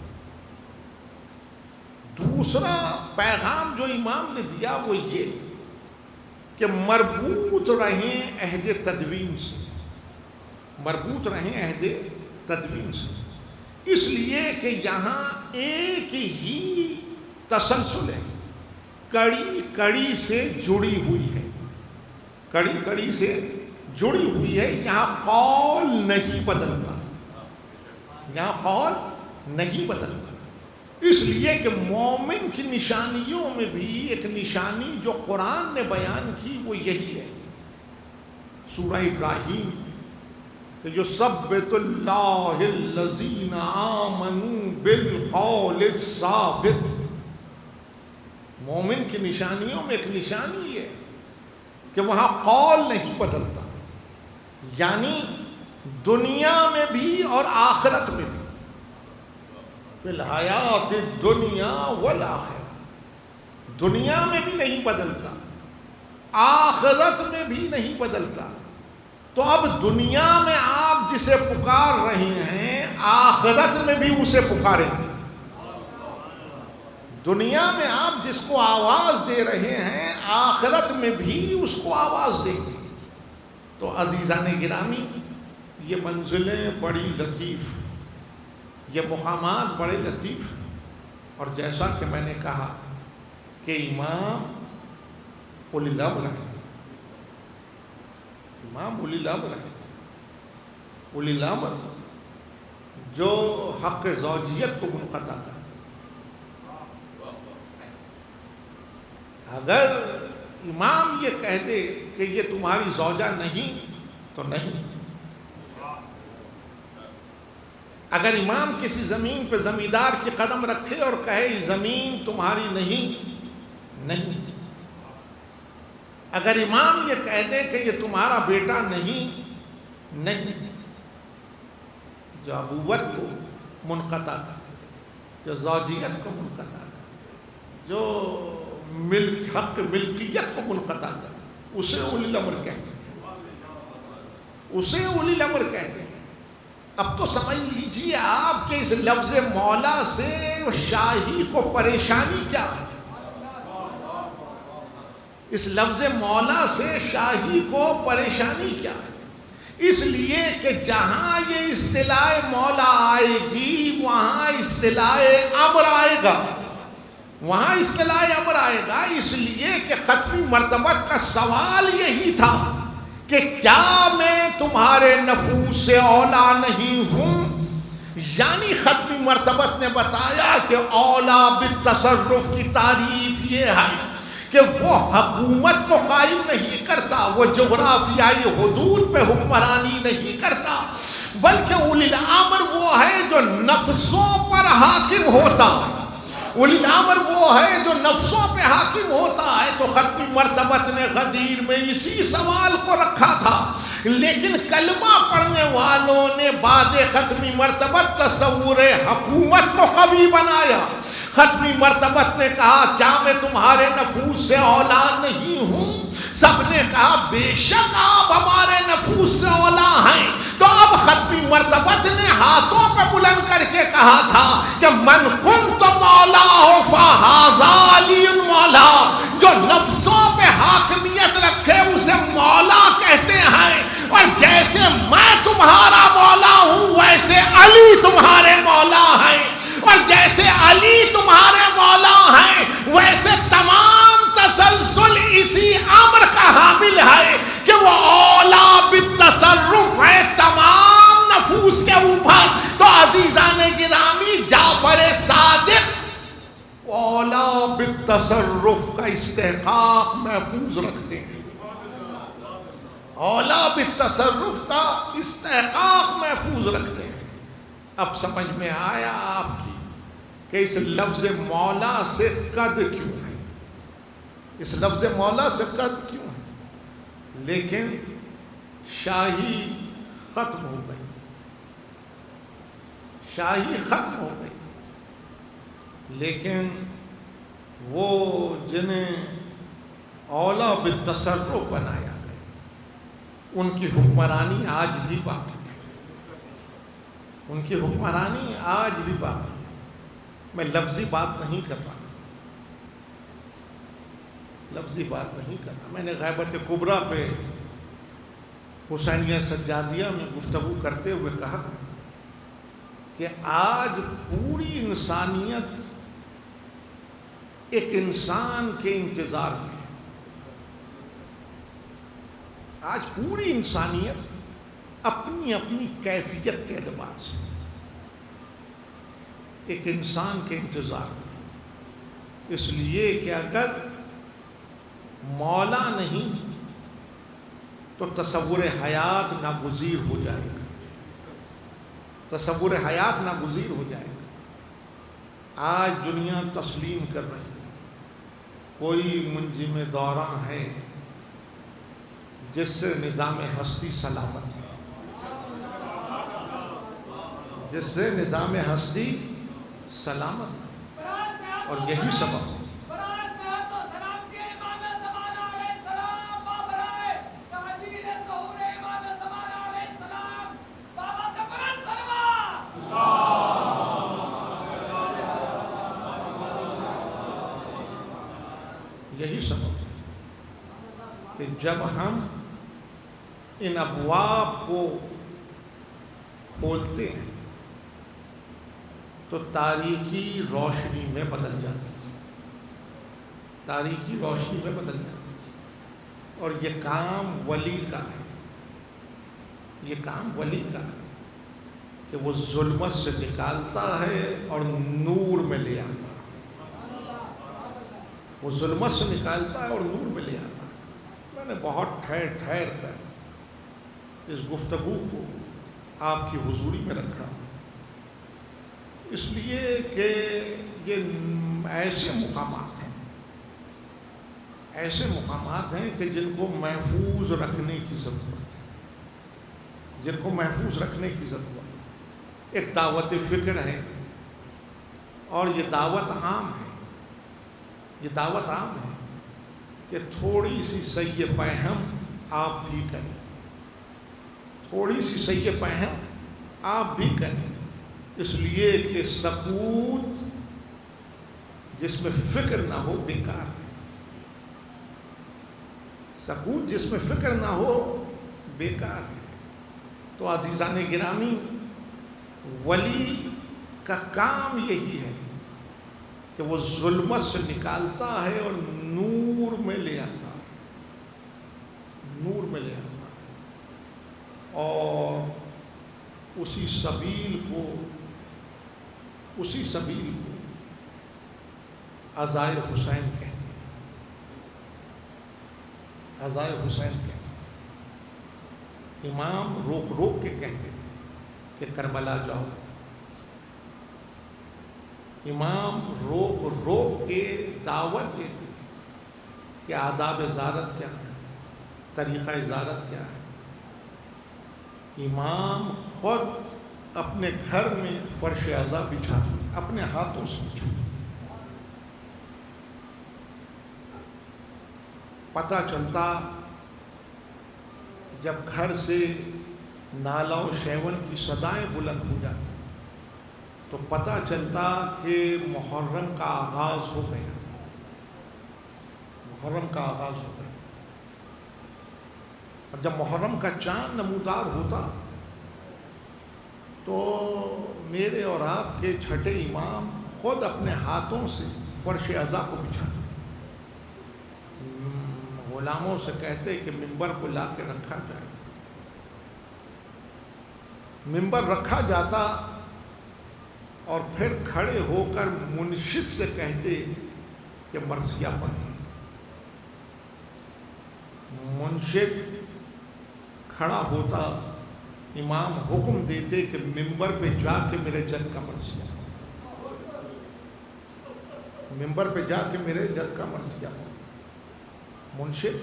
Speaker 1: دوسرا پیغام جو امام نے دیا وہ یہ کہ مربوط رہیں عہد تدوین سے، مربوط رہیں عہد تدوین سے، اس لیے کہ یہاں ایک ہی تسلسل ہے، کڑی کڑی سے جڑی ہوئی ہے، کڑی کڑی سے جڑی ہوئی ہے. یہاں قول نہیں بدلتا، یہاں قول نہیں بدلتا، اس لیے کہ مومن کی نشانیوں میں بھی ایک نشانی جو قرآن نے بیان کی وہ یہی ہے. سورہ ابراہیم کہ یثبت اللہ الذین آمنوا بالقول الثابت، مومن کی نشانیوں میں ایک نشانی ہے کہ وہاں قول نہیں بدلتا، یعنی دنیا میں بھی اور آخرت میں بھی، فی الحیات الدنیا والآخرہ، دنیا میں بھی نہیں بدلتا، آخرت میں بھی نہیں بدلتا. تو اب دنیا میں آپ جسے پکار رہے ہیں آخرت میں بھی اسے پکاریں گے. دنیا میں آپ جس کو آواز دے رہے ہیں آخرت میں بھی اس کو آواز دیں گے. تو عزیزان گرامی، یہ منزلیں بڑی لطیف، یہ مقامات بڑے لطیف ہیں، اور جیسا کہ میں نے کہا کہ امام اولی الامر رہے، امام اولی الامر رہے، اولی الامر جو حق زوجیت کو منقطع کرتے. اگر امام یہ کہہ دے کہ یہ تمہاری زوجہ نہیں تو نہیں، اگر امام کسی زمین پہ زمیندار کی قدم رکھے اور کہے یہ زمین تمہاری نہیں، اگر امام یہ کہہ دے کہ یہ تمہارا بیٹا نہیں، جو ابوت کو منقطع کر، جو زوجیت کو منقطع کر، جو حق ملکیت کو منقطع کر، اسے اولی الامر کہتے ہیں، اسے اولی الامر کہتے ہیں۔ اب تو سمجھ لیجیے آپ کہ اس لفظ مولا سے شاہی کو پریشانی کیا ہے، اس لفظ مولا سے شاہی کو پریشانی کیا ہے؟ اس لیے کہ جہاں یہ اصطلاح مولا آئے گی وہاں اصطلاح امر آئے گا، وہاں اصطلاح امر آئے گا۔ اس لیے کہ ختمی مرتبت کا سوال یہی تھا کہ کیا میں تمہارے نفوس سے اولا نہیں ہوں؟ یعنی ختمی مرتبت نے بتایا کہ اولا بالتصرف کی تعریف یہ ہے کہ وہ حکومت کو قائم نہیں کرتا، وہ جغرافیائی حدود پہ حکمرانی نہیں کرتا، بلکہ اولی الامر وہ ہے جو نفسوں پر حاکم ہوتا ہے، اولی الامر وہ ہے جو نفسوں پہ حاکم ہوتا ہے۔ تو ختمی مرتبت نے غدیر میں اسی سوال کو رکھا تھا، لیکن کلمہ پڑھنے والوں نے بعد ختمی مرتبت تصور حکومت کو قوی بنایا۔ ختمی مرتبت نے کہا کیا میں تمہارے نفوس سے اولا نہیں ہوں؟ سب نے کہا بے شک آپ ہمارے نفوس سے اولا ہیں۔ تو اب ختمی مرتبت نے ہاتھوں پہ بلند کر کے کہا تھا کہ من کنت مولا فہذا علی مولا، جو نفسوں پہ حاکمیت رکھے اسے مولا کہتے ہیں، اور جیسے میں تمہارا مولا ہوں ویسے علی تمہارے مولا ہیں، اور جیسے علی تمہارے مولا ہیں ویسے تمام تسلسل اسی امر کا حامل ہے کہ وہ اولا بالتصرف ہے تمام نفوس کے اوپر۔ تو عزیزان گرامی، جعفر صادق اولا بالتصرف کا استحقاق محفوظ رکھتے ہیں، اولا بالتصرف کا استحقاق محفوظ رکھتے ہیں۔ اب سمجھ میں آیا آپ کی کہ اس لفظ مولا سے قد کیوں ہے، اس لفظ مولا سے قد کیوں ہے؟ لیکن شاہی ختم ہو گئی، شاہی ختم ہو گئی، لیکن وہ جنہیں اولا بالتصرف بنایا گیا ان کی حکمرانی آج بھی باقی ہے، ان کی حکمرانی آج بھی باقی ہے۔ میں لفظی بات نہیں کر رہا، لفظی بات نہیں کر رہا، میں نے غیبت کبریٰ پہ حسینیہ سجادیہ میں گفتگو کرتے ہوئے کہا کہ آج پوری انسانیت ایک انسان کے انتظار میں ہے، آج پوری انسانیت اپنی اپنی کیفیت کے اعتبار سے ایک انسان کے انتظار میں، اس لیے کہ اگر مولا نہیں تو تصور حیات ناگزیر ہو جائے گا، تصور حیات ناگزیر ہو جائے گا۔ آج دنیا تسلیم کر رہی ہے، کوئی منجم دوران ہے جس سے نظام ہستی سلامت ہے، جس سے نظام ہستی سلامت ہے، اور یہی سبب ہے۔ یہی سبب ہے کہ جب ہم ان ابواب کو کھولتے ہیں تو تاریکی روشنی میں بدل جاتی ہے، تاریکی روشنی میں بدل جاتی ہے، اور یہ کام ولی کا ہے، یہ کام ولی کا ہے کہ وہ ظلمت سے نکالتا ہے اور نور میں لے آتا ہے، وہ ظلمت سے نکالتا ہے اور نور میں لے آتا ہے۔ میں نے بہت ٹھہر ٹھہر کر اس گفتگو کو آپ کی حضوری میں رکھا، اس لیے کہ یہ ایسے مقامات ہیں کہ جن کو محفوظ رکھنے کی ضرورت ہے، ایک دعوت فکر ہے، اور یہ دعوت عام ہے کہ تھوڑی سی سعی پہم آپ بھی کریں، اس لیے کہ سکوت جس میں فکر نہ ہو بیکار ہے، تو عزیزان گرامی، ولی کا کام یہی ہے کہ وہ ظلمت سے نکالتا ہے اور نور میں لے آتا ہے، اور اسی سبیل کو عزائے حسین کہتے ہیں، امام روک کے کہتے ہیں کہ کربلا جاؤ، امام روک کے دعوت دیتے کہ آداب زیارت کیا ہے، طریقہ زیارت کیا ہے۔ امام خود اپنے گھر میں فرش عزا بچھاتے، اپنے ہاتھوں سے بچھاتے۔ پتہ چلتا جب گھر سے نالا و شیون کی صدائیں بلند ہو جاتی تو پتہ چلتا کہ محرم کا آغاز ہو گیا، اور جب محرم کا چاند نمودار ہوتا تو میرے اور آپ کے چھٹے امام خود اپنے ہاتھوں سے فرش عزا کو بچھاتے، غلاموں سے کہتے کہ ممبر کو لا کے رکھا جائے، ممبر رکھا جاتا، اور پھر کھڑے ہو کر منشد سے کہتے کہ مرثیہ پڑھیں۔ منشد کھڑا ہوتا، امام حکم دیتے کہ ممبر پہ جا کے میرے جد کا مرثیہ ہو، منشد،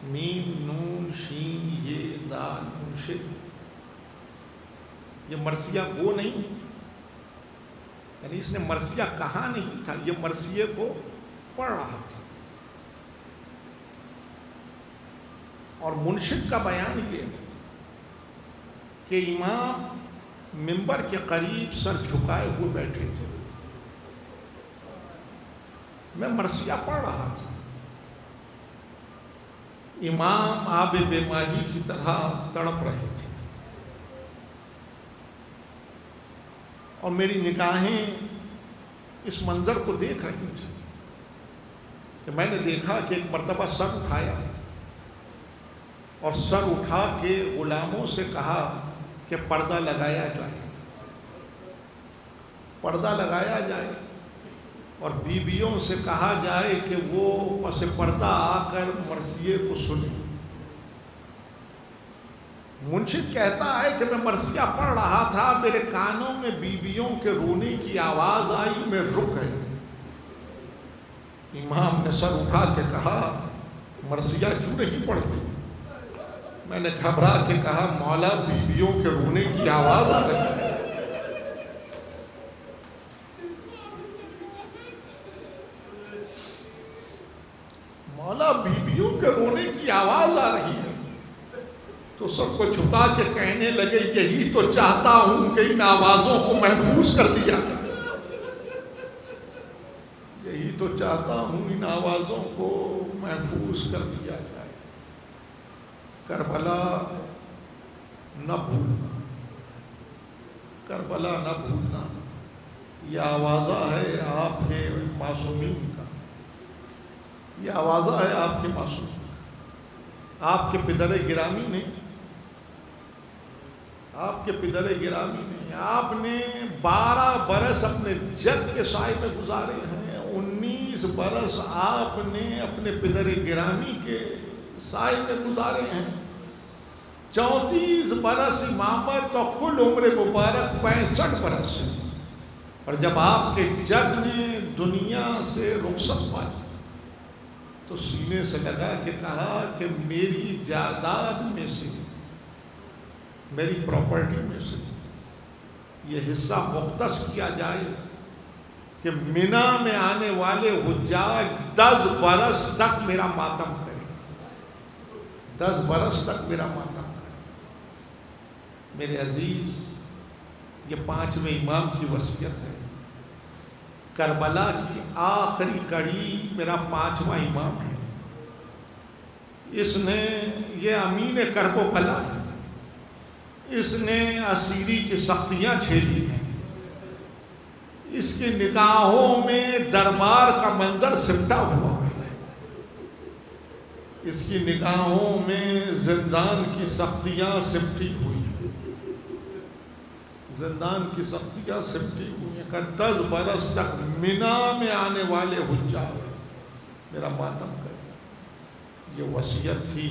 Speaker 1: میم نون شین یہ دال، منشد، یہ مرثیہ وہ نہیں، یعنی اس نے مرثیہ کہا نہیں تھا، یہ مرثیے کو پڑھ رہا تھا۔ اور منشد کا بیان یہ ہے کہ امام ممبر کے قریب سر جھکائے ہوئے بیٹھے تھے، میں مرثیہ پڑھ رہا تھا، امام آب بے ماہی کی طرح تڑپ رہے تھے، اور میری نگاہیں اس منظر کو دیکھ رہی تھی کہ میں نے دیکھا کہ ایک مرتبہ سر اٹھایا، اور سر اٹھا کے غلاموں سے کہا کہ پردہ لگایا جائے، اور بیویوں سے کہا جائے کہ وہ پس پردہ آ کر مرثیے کو سنیں۔ منشد کہتا ہے کہ میں مرثیہ پڑھ رہا تھا، میرے کانوں میں بیویوں کے رونے کی آواز آئی، میں رک گئی۔ امام نے سر اٹھا کے کہا مرثیہ کیوں نہیں پڑھتے؟ میں نے گھبرا کے کہا مولا بیویوں کے رونے کی آواز آ رہی ہے۔ مولا بیویوں کے رونے کی آواز آ رہی ہے، تو سب کو جھکا کے کہنے لگے یہی تو چاہتا ہوں کہ ان آوازوں کو محفوظ کر دیا جائے، یہی تو چاہتا ہوں ان آوازوں کو محفوظ کر دیا جائے۔ کربلا نہ بھولنا، یہ آوازہ ہے آپ کے معصومین کا، یہ آوازہ ہے آپ کے معصومین کا۔ آپ کے پدر گرامی نے آپ نے 12 برس اپنے جد کے سائے میں گزارے ہیں، 19 برس آپ نے اپنے پدر گرامی کے سائے میں گزارے ہیں، 34 برس امامت اور کل عمر مبارک 65 برس، اور جب آپ کے جد نے دنیا سے رخصت پائی تو سینے سے لگا کہ کہا کہ میری جائیداد میں سے، میری پراپرٹی میں سے یہ حصہ مختص کیا جائے کہ منی میں آنے والے حجاج 10 برس تک میرا ماتم کریں، 10 برس تک میرا ماتم کریں۔ میرے عزیز، یہ 5ویں امام کی وصیت ہے۔ کربلا کی آخری کڑی میرا 5واں امام ہے۔ اس نے، یہ امین کرب و بلا ہے، اس نے اسیری کی سختیاں جھیلی ہیں، اس کی نگاہوں میں دربار کا منظر سمٹا ہوا ہے، اس کی نگاہوں میں زندان کی سختیاں سمٹی ہوئی ہیں، زندان کی سختیاں سمٹی ہوئی ہیں کہ 10 برس تک منی میں آنے والے حجاج میرا ماتم کرے۔ یہ وصیت تھی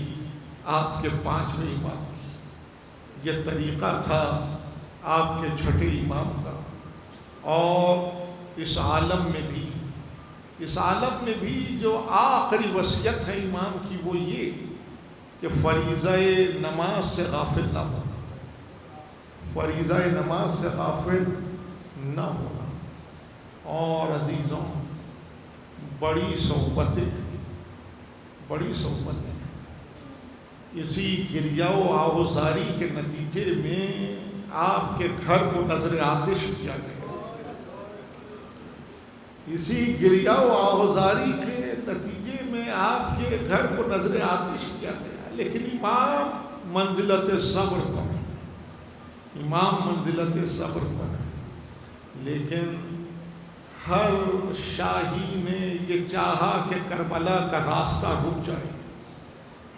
Speaker 1: آپ کے 5ویں امام کی، یہ طریقہ تھا آپ کے چھٹے امام کا۔ اور اس عالم میں بھی جو آخری وصیت ہے امام کی وہ یہ کہ فریضہ نماز سے غافل نہ ہونا، فریضہ نماز سے غافل نہ ہونا۔ اور عزیزوں، بڑی صحبتیں اسی گریہ و آہوزاری کے نتیجے میں آپ کے گھر کو نظر آتش کیا گیا، اسی گریہ و آہوزاری کے نتیجے میں آپ کے گھر کو نظر آتش کیا گیا۔ لیکن امام منزلت صبر پر، امام منزلت صبر پر ہے۔ لیکن ہر شاہی نے یہ چاہا کہ کربلا کا راستہ رک جائے،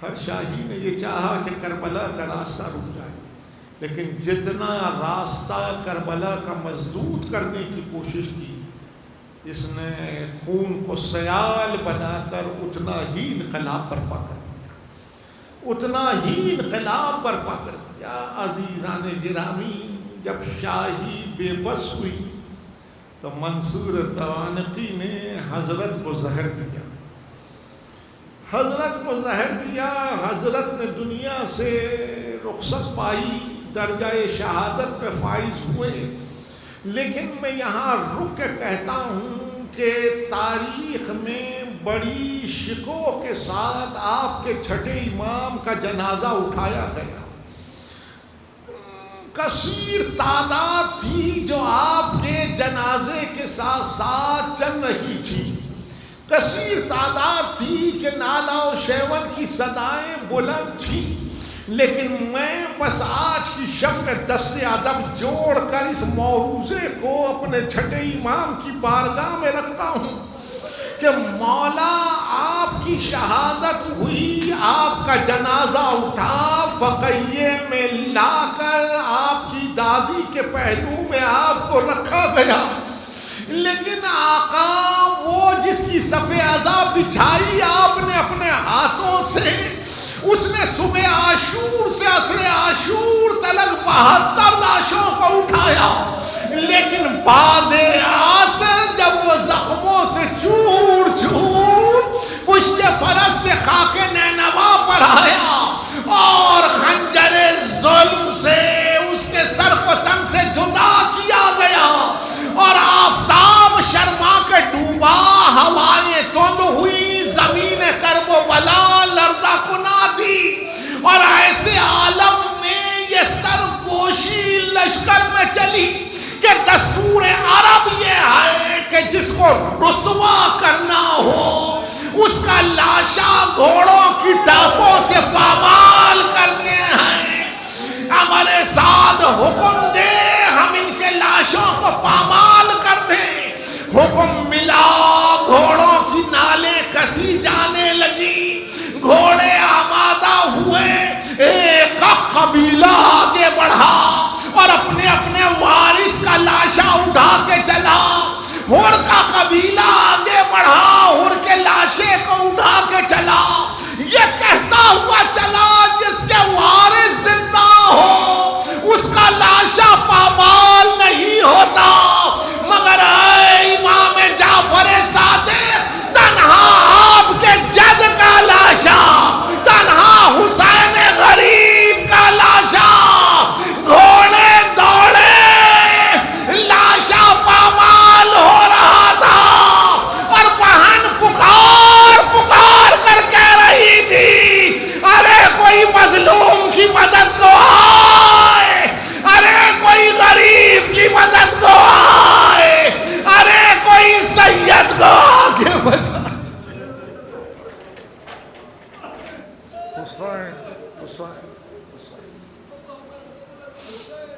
Speaker 1: ہر شاہی نے یہ چاہا کہ کربلا کا راستہ رک جائے، لیکن جتنا راستہ کربلا کا مسدود کرنے کی کوشش کی، اس نے خون کو سیال بنا کر اتنا ہی انقلاب برپا کر دیا، اتنا ہی انقلاب برپا کر دیا۔ عزیزان گرامی، جب شاہی بے بس ہوئی تو منصور توانقی نے حضرت کو زہر دیا، حضرت کو زہر دیا۔ حضرت نے دنیا سے رخصت پائی، درجہ شہادت پہ فائز ہوئے۔ لیکن میں یہاں رک کے کہتا ہوں کہ تاریخ میں بڑی شکوہ کے ساتھ آپ کے چھٹے امام کا جنازہ اٹھایا گیا۔ کثیر تعداد تھی جو آپ کے جنازے کے ساتھ ساتھ چل رہی تھی، کثیر تعداد تھی کہ نعلہ و شیون کی صدائیں بلند تھیں۔ لیکن میں بس آج کی شب میں دست ادب جوڑ کر اس موروثے کو اپنے چھٹے امام کی بارگاہ میں رکھتا ہوں کہ مولا، آپ کی شہادت ہوئی، آپ کا جنازہ اٹھا، بقیے میں لا کر آپ کی دادی کے پہلو میں آپ کو رکھا گیا۔ لیکن آقا، وہ جس کی صف عزا بچھائی آپ نے اپنے ہاتھوں سے، اس نے صبح عاشور سے عصر عاشور تلک 72 لاشوں کو اٹھایا۔ لیکن بعد عصر جب وہ زخموں سے چور چور پشت فرس سے خاک نینوا پر آیا اور خنجر ظلم سے اس کے سر کو تن سے جدا کیا گیا اور آفتاب شرما کے ڈوبا، ہوائیں تند ہوئی، زمین کرب و بلا لرزہ کنا تھی، اور ایسے عالم میں یہ سرگوشی لشکر میں چلی کہ دستور عرب یہ ہے کہ جس کو رسوا کرنا ہو اس کا لاشا گھوڑوں کی ٹاپوں سے پامال کرتے ہیں۔ ہمارے ساتھ حکم دے ہم ان کے لاشوں کو پامال کر دیں۔ حکم ملا، گھوڑوں کی نالیں کسی جانے لگی، گھوڑے آمادہ ہوئے، ایک قبیلہ آگے بڑھا اور اپنے اپنے وارث کا لاشا اٹھا کے چلا۔ ہر کا قبیلہ آگے بڑھا، ہر کے لاشے کو اٹھا کے چلا، یہ کہتا ہوا چلا جس کے وارث زندہ ہو اس کا لاشا پامال نہیں ہوتا، مگر غصہ ہے، غصہ ہے۔